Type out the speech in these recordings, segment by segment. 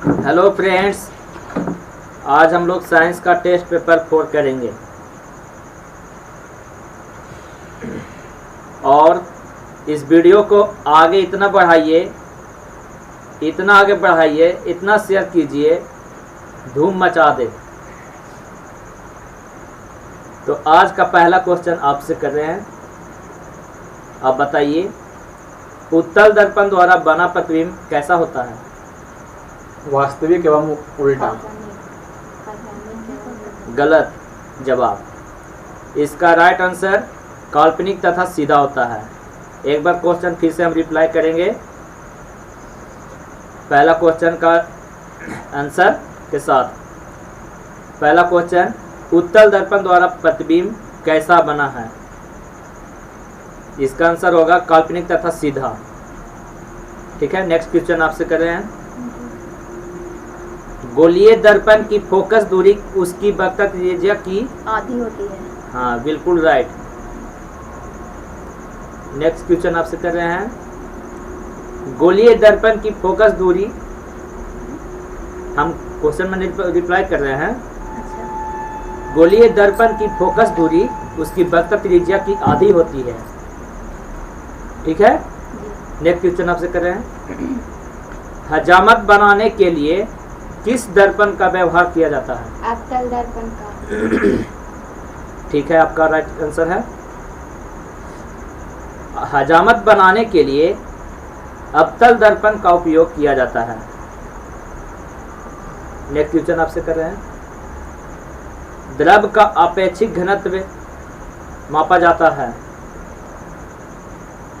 Hello friends, आज हम लोग साइंस का टेस्ट पेपर 4 करेंगे और इस वीडियो को आगे इतना बढ़ाइए, इतना आगे बढ़ाइए, इतना शेयर कीजिए, धूम मचा दे। तो आज का पहला क्वेश्चन आपसे कर रहे हैं। आप बताइए, उत्तल दर्पण द्वारा बना प्रतिबिंब कैसा होता है? वास्तविक एवं उल्टा। गलत जवाब। इसका राइट आंसर काल्पनिक तथा सीधा होता है। एक बार क्वेश्चन फिर से हम रिप्लाई करेंगे। पहला क्वेश्चन का आंसर के साथ। पहला क्वेश्चन, उत्तल दर्पण द्वारा प्रतिबिंब कैसा बना है? इसका आंसर होगा काल्पनिक तथा सीधा। ठीक है, नेक्स्ट क्वेश्चन आपसे कर रहे हैं। गोलीय दर्पण की फोकस दूरी उसकी वक्रता त्रिज्या की आधी होती है। हाँ, बिल्कुल राइट। नेक्स्ट क्वेश्चन आपसे कर रहे हैं। गोलीय दर्पण की फोकस दूरी, हम क्वेश्चन में रिप्लाई कर रहे हैं। अच्छा। गोलीय दर्पण की फोकस दूरी उसकी वक्रता त्रिज्या की आधी होती है। ठीक है, नेक्स्ट क्वेश्चन आपसे कर रहे हैं। हजामत बनाने के लिए किस दर्पण का व्यवहार किया जाता है? अवतल दर्पण का। ठीक है, आपका राइट आंसर है। हजामत बनाने के लिए अवतल दर्पण का उपयोग किया जाता है। नेक्स्ट क्वेश्चन आपसे कर रहे हैं। द्रव का अपेक्षिक घनत्व मापा जाता है?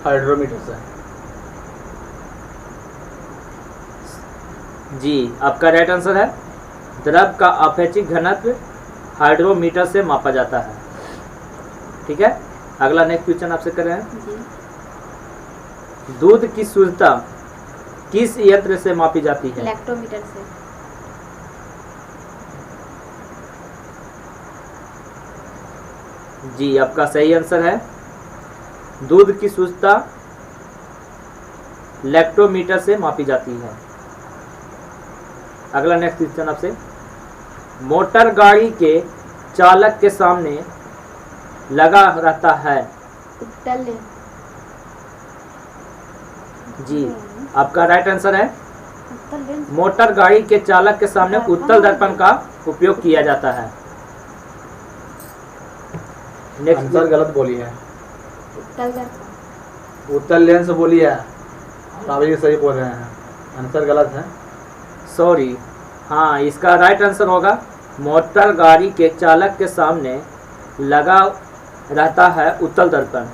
हाइड्रोमीटर से। जी, आपका राइट आंसर है। द्रव का अपेक्षिक घनत्व हाइड्रोमीटर से मापा जाता है। ठीक है, अगला नेक्स्ट क्वेश्चन आपसे कर रहे हैं। दूध की शुद्धता किस यंत्र से मापी जाती है? लैक्टोमीटर से। जी, आपका सही आंसर है। दूध की शुद्धता लैक्टोमीटर से मापी जाती है। अगला नेक्स्ट क्वेश्चन आपसे। मोटर गाड़ी के चालक के सामने लगा रहता है? उत्तल लेंस। जी, आपका राइट आंसर है। उत्तल लेंस। मोटर गाड़ी के चालक के सामने उत्तल दर्पण का उपयोग किया जाता है। नेक्स्ट आंसर गलत बोली है। उत्तल दर्पण। उत्तल लेंस बोली है और आप ये सही बोल रहे हैं। आंसर गलत है। सॉरी, हाँ, इसका राइट आंसर होगा मोटर गाड़ी के चालक के सामने लगा रहता है उत्तल दर्पण,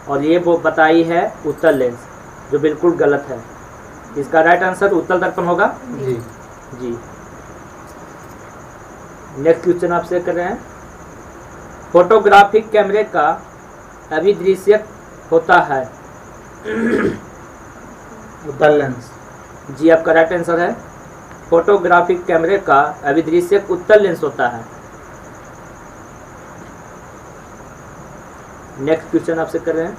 और ये वो बताई है उत्तल लेंस, जो बिल्कुल गलत है। इसका राइट आंसर उत्तल दर्पण होगा। जी। जी, नेक्स्ट क्वेश्चन आपसे कर रहे हैं। फोटोग्राफिक कैमरे का अभिदृश्यक होता है? उत्तल लेंस। जी, आपका राइट आंसर है। फोटोग्राफिक कैमरे का अभिदृश्यक उत्तल लेंस होता है। नेक्स्ट क्वेश्चन आपसे कर रहे हैं।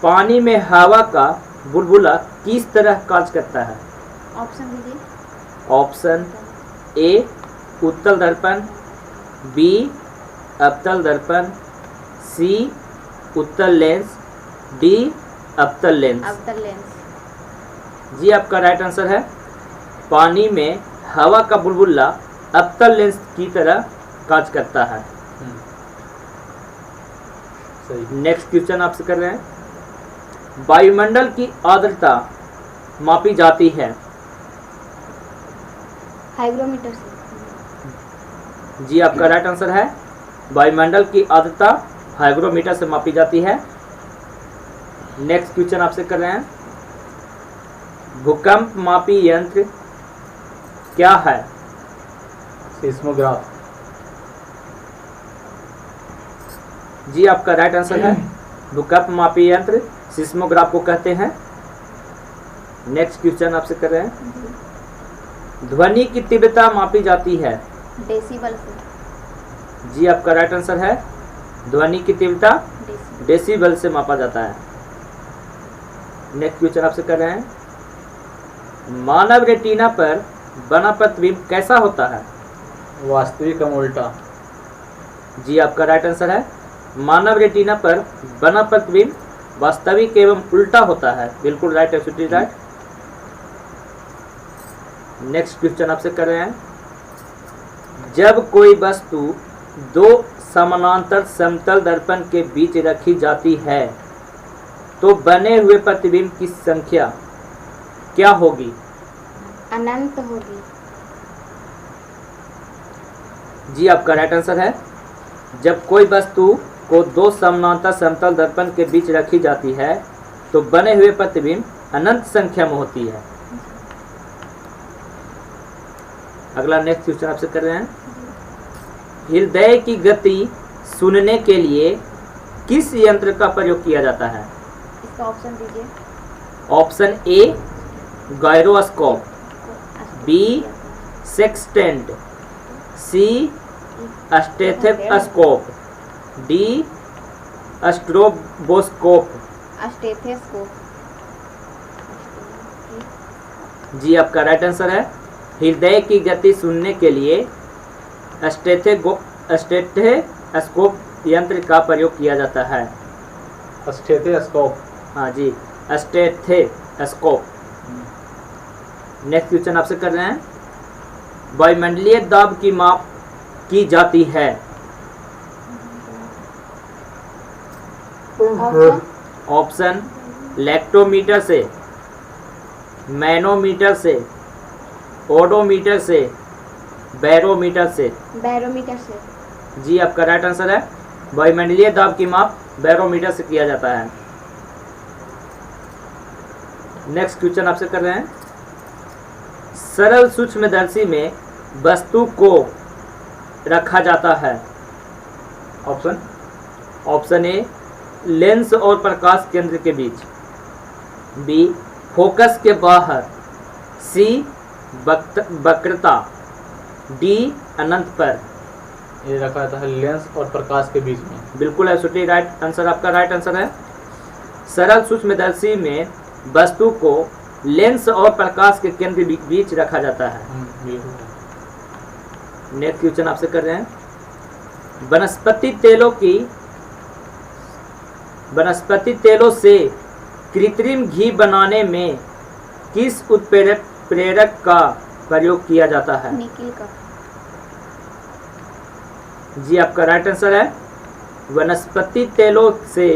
पानी में हवा का बुलबुला किस तरह कार्य करता है? ऑप्शन दीजिए। ऑप्शन ए उत्तल दर्पण, बी अवतल दर्पण, सी उत्तल लेंस, डी अवतल लेंस। अवतल लेंस। जी, आपका राइट आंसर है। पानी में हवा का बुलबुला अवतल लेंस की तरह कार्य करता है। सही। नेक्स्ट क्वेश्चन आपसे कर रहे हैं। वायुमंडल की आर्द्रता मापी जाती है? हाइग्रोमीटर से। जी, आपका राइट आंसर है। वायुमंडल की आर्द्रता हाइग्रोमीटर से मापी जाती है। नेक्स्ट क्वेश्चन आपसे कर रहे हैं। भूकंप मापी यंत्र क्या है? सिस्मोग्राफ। जी, आपका राइट आंसर है। भूकंप मापी यंत्र सिस्मोग्राफ को कहते हैं। नेक्स्ट क्वेश्चन आपसे कर रहे हैं। ध्वनि की तीव्रता मापी जाती है? डेसिबल से। जी, आपका राइट आंसर है। ध्वनि की तीव्रता डेसिबल से मापा जाता है। नेक्स्ट क्वेश्चन आपसे कर रहे हैं। मानव रेटिना पर बना प्रतिबिंब कैसा होता है? वास्तविक एवं उल्टा। जी आपका राइट आंसर है मानव रेटिना पर बना प्रतिबिंब वास्तविक एवं उल्टा होता है। बिल्कुल right, absolutely right. Next question आपसे कर रहे हैं। जब कोई वस्तु दो समानांतर समतल दर्पण के बीच रखी जाती है तो बने हुए प्रतिबिंब की संख्या क्या होगी? अनंत होगी। जी आपका राइट आंसर है जब कोई वस्तु को दो समानांतर समतल दर्पण के बीच रखी जाती है तो बने हुए प्रतिबिंब अनंत संख्या में होती है। अगला नेक्स्ट क्वेश्चन आपसे कर रहे हैं। हृदय की गति सुनने के लिए किस यंत्र का प्रयोग किया जाता है? इसका ऑप्शन दीजिए। Option A gyroscope, B sextant, C stethoscope, D stroboscope. Stethoscope. जी आपका राइट आंसर है हृदय की गति सुनने के लिए स्टेथोस्कोप यंत्र का प्रयोग किया जाता है। स्टेथोस्कोप। हाँ जी, स्टेथोस्कोप। नेक्स्ट क्वेश्चन आपसे कर रहे हैं। वायुमंडलीय दाब की माप की जाती है। ऑप्शन ऑप्शन लैक्टोमीटर से, मैनोमीटर से, ओडोमीटर से, बैरोमीटर से। बैरोमीटर से। जी आपका राइट आंसर है वायुमंडलीय दाब की माप बैरोमीटर से किया जाता है। नेक्स्ट क्वेश्चन आपसे कर रहे हैं। सरल सूक्ष्मदर्शी में वस्तु को रखा जाता है। ऑप्शन ऑप्शन ए लेंस और प्रकाश केंद्र के बीच, बी फोकस के बाहर, सी वक्रता, डी अनंत पर। ये रखा जाता है लेंस और प्रकाश के बीच में। बिल्कुल एब्सोल्युटली राइट आंसर, आपका राइट आंसर है सरल सूक्ष्मदर्शी में वस्तु को लेंस और प्रकाश के केंद्र के बीच रखा जाता है। नेक्स्ट क्वेश्चन आपसे कर रहे हैं। वनस्पति तेलों से कृत्रिम घी बनाने में किस उत्प्रेरक का प्रयोग किया जाता है? निकिल का। जी आपका राइट आंसर है वनस्पति तेलों से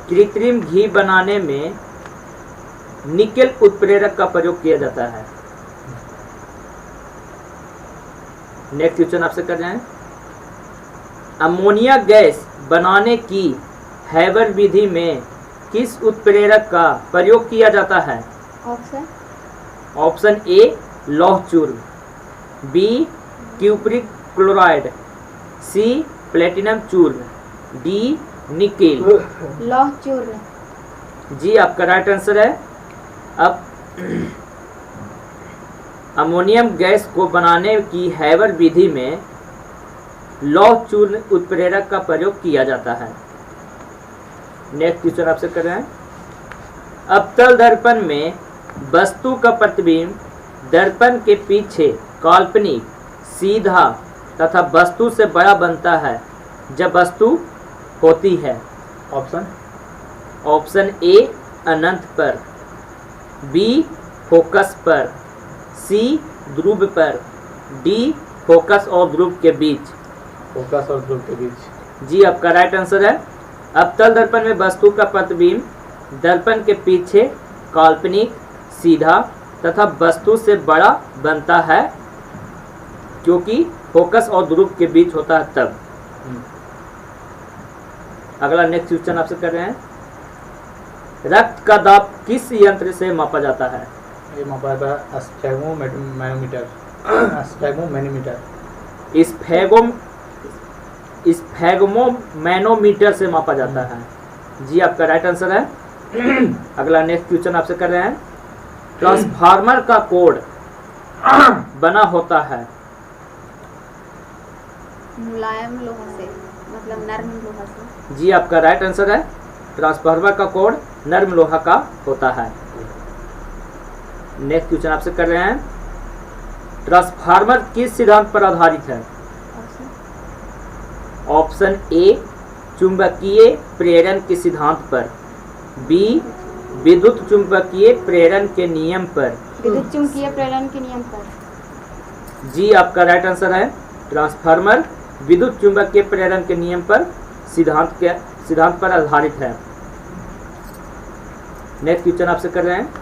कृत्रिम घी बनाने में निकेल उत्प्रेरक का प्रयोग किया जाता है। नेक्स्ट क्वेश्चन आपसे कर रहे हैं। अमोनिया गैस बनाने की हैबर विधि में किस उत्प्रेरक का प्रयोग किया जाता है? ऑप्शन ऑप्शन ए लौह चूर्ण, बी क्यूप्रिक क्लोराइड, सी प्लेटिनम चूर्ण, डी निकेल। लौह चूर्ण। जी आपका राइट आंसर है। अब अमोनियम गैस को बनाने की हैबर विधि में लौह चूर्ण उत्प्रेरक का प्रयोग किया जाता है। नेक्स्ट क्वेश्चन आपसे कर रहे हैं। अवतल दर्पण में वस्तु का प्रतिबिंब दर्पण के पीछे काल्पनिक, सीधा तथा वस्तु से बड़ा बनता है जब वस्तु होती है। ऑप्शन ऑप्शन ए अनंत पर, बी फोकस पर, सी ध्रुव पर, डी फोकस और ध्रुव के बीच। फोकस और ध्रुव के बीच। जी आपका राइट आंसर है अवतल दर्पण में वस्तु का प्रतिबिंब दर्पण के पीछे काल्पनिक, सीधा तथा वस्तु से बड़ा बनता है क्योंकि फोकस और ध्रुव के बीच होता है तब। अगला नेक्स्ट क्वेश्चन आपसे कर रहे हैं। रक्त का दाब किस यंत्र से मापा जाता है? ये मापा जाता है स्फेगोमैनोमीटर। स्फेगमोमैनोमीटर से मापा जाता है। जी आपका राइट आंसर है। अगला नेक्स्ट क्वेश्चन आपसे कर रहे हैं। ट्रांसफार्मर का कोड बना होता है। मुलायम लोहा से, मतलब नरम लोहा से। जी आपका राइट आंसर है ट्रांसफार्मर का कोड नरम लोहा का होता है। नेक्स्ट क्वेश्चन आपसे कर रहे हैं, ट्रांसफार्मर किस सिद्धांत पर आधारित है? ऑप्शन ए चुंबकीय प्रेरण के सिद्धांत पर, बी विद्युत चुंबकीय प्रेरण के नियम पर, विद्युत चुम्बकीय प्रेरण के नियम पर। जी आपका राइट आंसर है ट्रांसफार्मर विद्युत चुंबकीय प्रेरण के नियम पर सिद्धांत पर आधारित है। नेक्स्ट क्वेश्चन आपसे कर रहे हैं,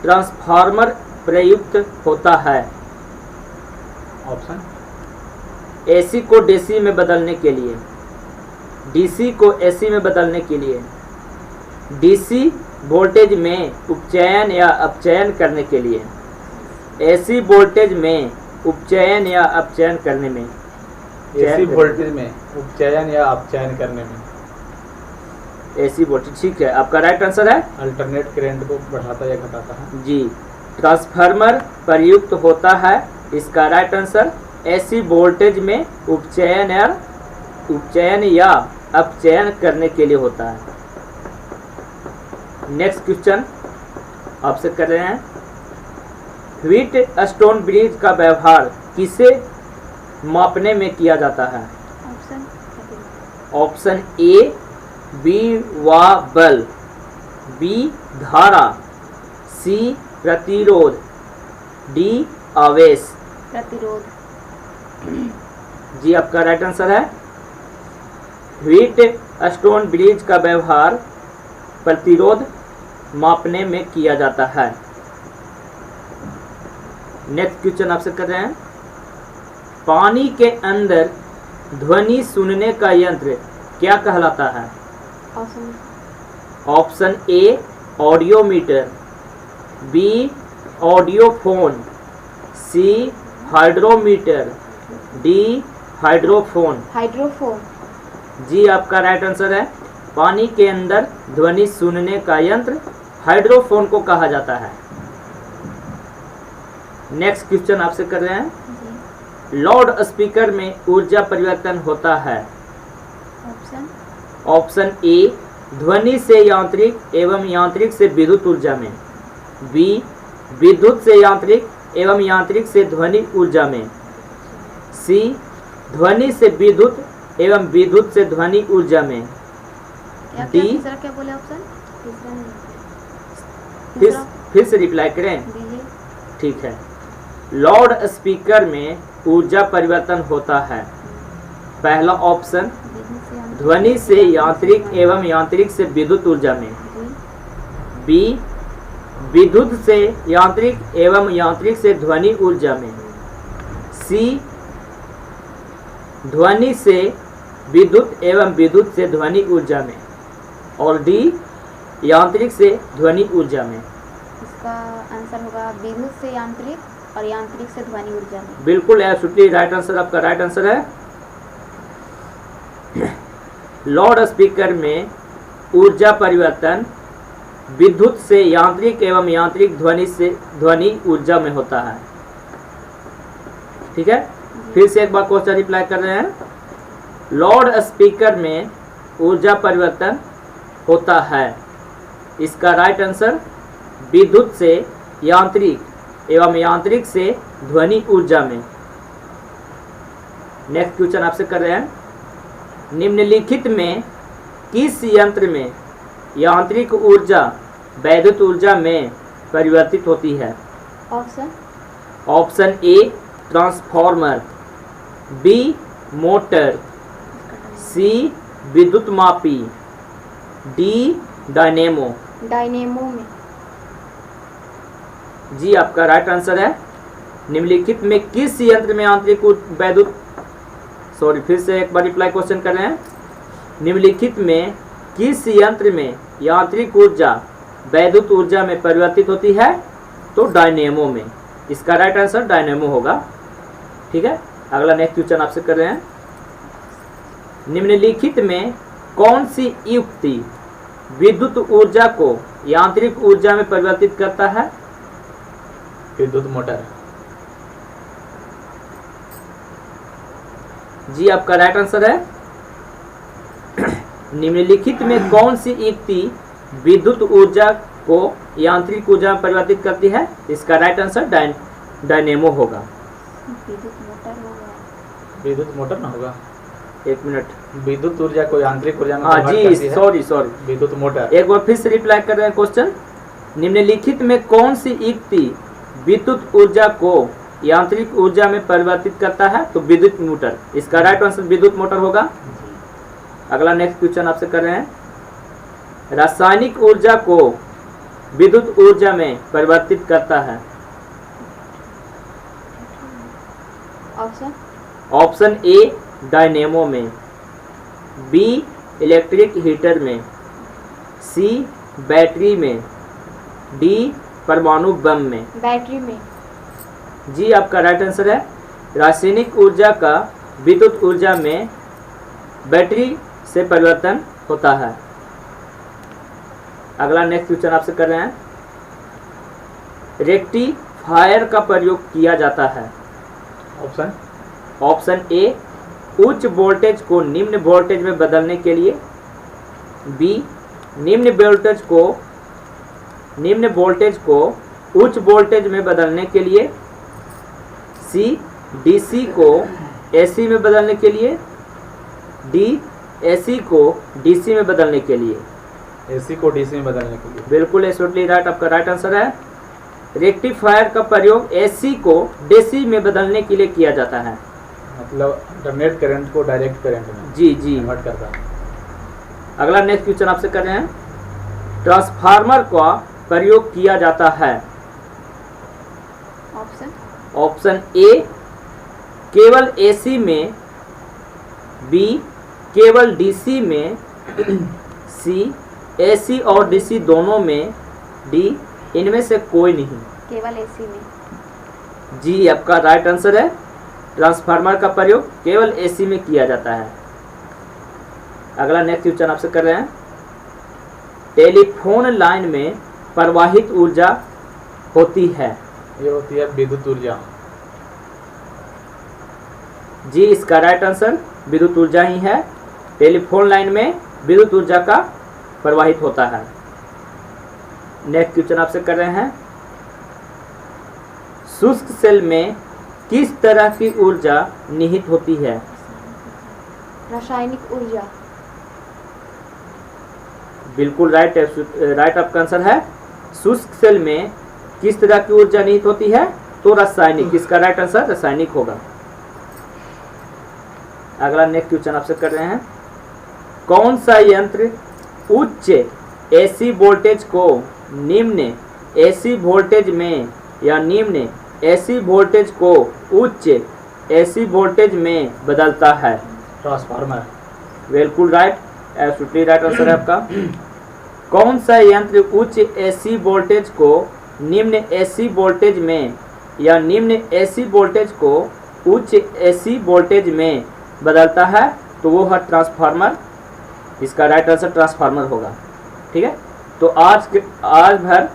ट्रांसफार्मर प्रयुक्त होता है ऑप्शन एसी को डीसी में बदलने के लिए, डीसी को एसी में बदलने के लिए, डीसी वोल्टेज में उपचयन या अपचयन करने के लिए, एसी वोल्टेज में उपचयन या अपचयन करने में, एसी वोल्टेज में उपचयन या अपचयन करने में। एसी वोल्टेज ठीक है, आपका राइट आंसर है अल्टरनेट करंट को बढ़ाता या घटाता है। जी। ट्रांसफार्मर प्रयुक्त होता है, इसका राइट आंसर एसी वोल्टेज में उपचयन या अपचयन करने के लिए होता है। नेक्स्ट क्वेश्चन आपसे कर रहे हैं, व्हीट स्टोन ब्रिज का व्यवहार किसे मापने में किया जाता है? ऑप्शन ए विवा बल, बी धारा, सी प्रतिरोध, डी आवेश। प्रतिरोध। जी आपका राइट आंसर है व्हीट स्टोन ब्रिज का व्यवहार प्रतिरोध मापने में किया जाता है। नेक्स्ट क्वेश्चन आपसे कर रहे हैं, पानी के अंदर ध्वनि सुनने का यंत्र क्या कहलाता है? Option A audiometer, B audiophone, C hydrometer, D hydrophone. Hydrophone. जी आपका राइट आंसर है पानी के अंदर ध्वनि सुनने का यंत्र हाइड्रोफोन को कहा जाता है। नेक्स्ट क्वेश्चन आपसे कर रहे हैं, लाउड स्पीकर में ऊर्जा परिवर्तन होता है। ऑप्शन ए ध्वनि से यांत्रिक एवं यांत्रिक से विद्युत ऊर्जा में, बी विद्युत से यांत्रिक एवं यांत्रिक से ध्वनि ऊर्जा में, सी ध्वनि से विद्युत एवं विद्युत से ध्वनि ऊर्जा में, डी क्या बोले ऑप्शन? फिर से रिप्लाई करें। ठीक है, लाउड स्पीकर में ऊर्जा परिवर्तन होता है। पहला ऑप्शन ध्वनि से यांत्रिक एवं यांत्रिक से विद्युत ऊर्जा में, बी विद्युत से यांत्रिक एवं यांत्रिक से ध्वनि ऊर्जा में, सी ध्वनि से विद्युत एवं विद्युत से ध्वनि ऊर्जा में, और डी यांत्रिक से ध्वनि ऊर्जा में। इसका आंसर होगा विद्युत से यांत्रिक और यांत्रिक से ध्वनि ऊर्जा में। बिल्कुल एब्सोल्युटली राइट आंसर, आपका राइट आंसर है लाउड स्पीकर में ऊर्जा परिवर्तन विद्युत से यांत्रिक एवं यांत्रिक ध्वनि से ध्वनि ऊर्जा में होता है। ठीक है, फिर से एक बार क्वेश्चन रिप्लाई कर रहे हैं, लाउड स्पीकर में ऊर्जा परिवर्तन होता है, इसका राइट आंसर विद्युत से यांत्रिक एवं यांत्रिक से ध्वनि ऊर्जा में। नेक्स्ट क्वेश्चन आपसे कर रहे हैं, निम्नलिखित में किस यंत्र में यांत्रिक ऊर्जा वैद्युत ऊर्जा में परिवर्तित होती है? Option A transformer, B motor, C विद्युत मापी, डी डायनेमो। डायनेमो में। जी आपका राइट आंसर है निम्नलिखित में किस यंत्र में यांत्रिक वैद्युत फिर से एक बार रिप्लाई क्वेश्चन कर रहे हैं, निम्नलिखित में किस यंत्र में यांत्रिक ऊर्जा वैद्युत ऊर्जा में परिवर्तित होती है? तो डायनेमो में, इसका राइट आंसर डायनेमो होगा। ठीक है, अगला नेक्स्ट क्वेश्चन आपसे कर रहे हैं, निम्नलिखित में कौन सी युक्ति विद्युत ऊर्जा को यांत्रिक ऊर्जा में परिवर्तित करता है? विद्युत मोटर। जी आपका राइट आंसर है निम्नलिखित में कौन सी युक्ति विद्युत ऊर्जा को यांत्रिक ऊर्जा में परिवर्तित करती है? इसका राइट आंसर डायनेमो होगा। विद्युत मोटर होगा। विद्युत मोटर ना होगा। 1 मिनट। विद्युत ऊर्जा को यांत्रिक ऊर्जा में हाँ convert जी, करती है। सॉरी विद्युत मोटर। एक बार फिर से रिप्लाई कर रहे हैं क्वेश्चन। निम्नलिखित में कौन सी युक्ति विद्युत ऊर्जा को यांत्रिक ऊर्जा में परिवर्तित करता है? तो विद्युत मोटर। इसका राइट आंसर विद्युत मोटर होगा। अगला नेक्स्ट क्वेश्चन आपसे कर रहे हैं। रासायनिक ऊर्जा को विद्युत ऊर्जा में परिवर्तित करता है? ऑप्शन ऑप्शन ए डायनेमो में, बी इलेक्ट्रिक हीटर में, सी बैटरी में, डी परमाणु बम में। बैटरी में। जी आपका राइट आंसर है। रासायनिक ऊर्जा का विद्युत ऊर्जा में बैटरी से परिवर्तन होता है। अगला नेक्स्ट क्वेश्चन आपसे कर रहे हैं। रेक्टिफायर का प्रयोग किया जाता है? ऑप्शन ऑप्शन ए उच्च वोल्टेज को निम्न वोल्टेज में बदलने के लिए, बी निम्न वोल्टेज को उच्च वोल्टेज में बदलने के लिए, सी डीसी को एसी में बदलने के लिए, डी एसी को डीसी में बदलने के लिए। एसी को डीसी में बदलने के लिए। बिल्कुल एब्सोल्युटली राइट, आपका राइट आंसर है। रेक्टिफायर का प्रयोग एसी को डीसी में बदलने के लिए किया जाता है। मतलब अल्टरनेट करंट को डायरेक्ट करंट में जी कन्वर्ट करता है। अगला नेक्स्ट क्वेश्चन आपसे कर रहे हैं। ट्रांसफार्मर का प्रयोग किया जाता है? ऑप्शन ऑप्शन ए केवल एसी में, बी केवल डीसी में, सी एसी और डीसी दोनों में, डी इनमें से कोई नहीं। केवल एसी में। जी आपका राइट आंसर है। ट्रांसफार्मर का प्रयोग केवल एसी में किया जाता है। अगला नेक्स्ट क्वेश्चन आपसे कर रहे हैं। टेलीफोन लाइन में प्रवाहित ऊर्जा होती है? ये होती है विद्युत ऊर्जा। जी इसका राइट आंसर विद्युत ऊर्जा ही है। टेलीफोन लाइन में विद्युत ऊर्जा का प्रवाहित होता है। नेक्स्ट क्वेश्चन आपसे कर रहे हैं। शुष्क सेल में किस तरह की ऊर्जा निहित होती है? रासायनिक ऊर्जा। बिल्कुल राइट आपका आंसर है। शुष्क सेल में किस तरह की ऊर्जा निहित होती है? तो रासायनिक। इसका राइट आंसर रासायनिक होगा। अगला नेक्स्ट क्वेश्चन आपसे कर रहे हैं। कौन सा यंत्र उच्च एसी वोल्टेज को निम्न एसी वोल्टेज में या निम्न एसी वोल्टेज को उच्च एसी वोल्टेज में बदलता है? ट्रांसफार्मर। बिल्कुल राइट, एब्सोल्युटली राइट आंसर है आपका। कौन सा यंत्र उच्च एसी वोल्टेज को निम्न एसी वोल्टेज में या निम्न एसी वोल्टेज को उच्च एसी वोल्टेज में बदलता है? तो वो है ट्रांसफार्मर। इसका राइट आंसर ट्रांसफार्मर होगा। ठीक है, तो आज भर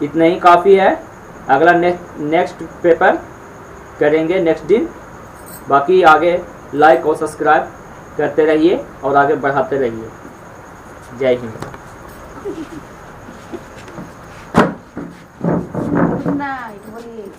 इतना ही काफ़ी है। अगला नेक्स्ट पेपर करेंगे नेक्स्ट दिन। बाकी आगे लाइक और सब्सक्राइब करते रहिए और आगे बढ़ाते रहिए। जय हिंद। गुड नाइट बोलिए।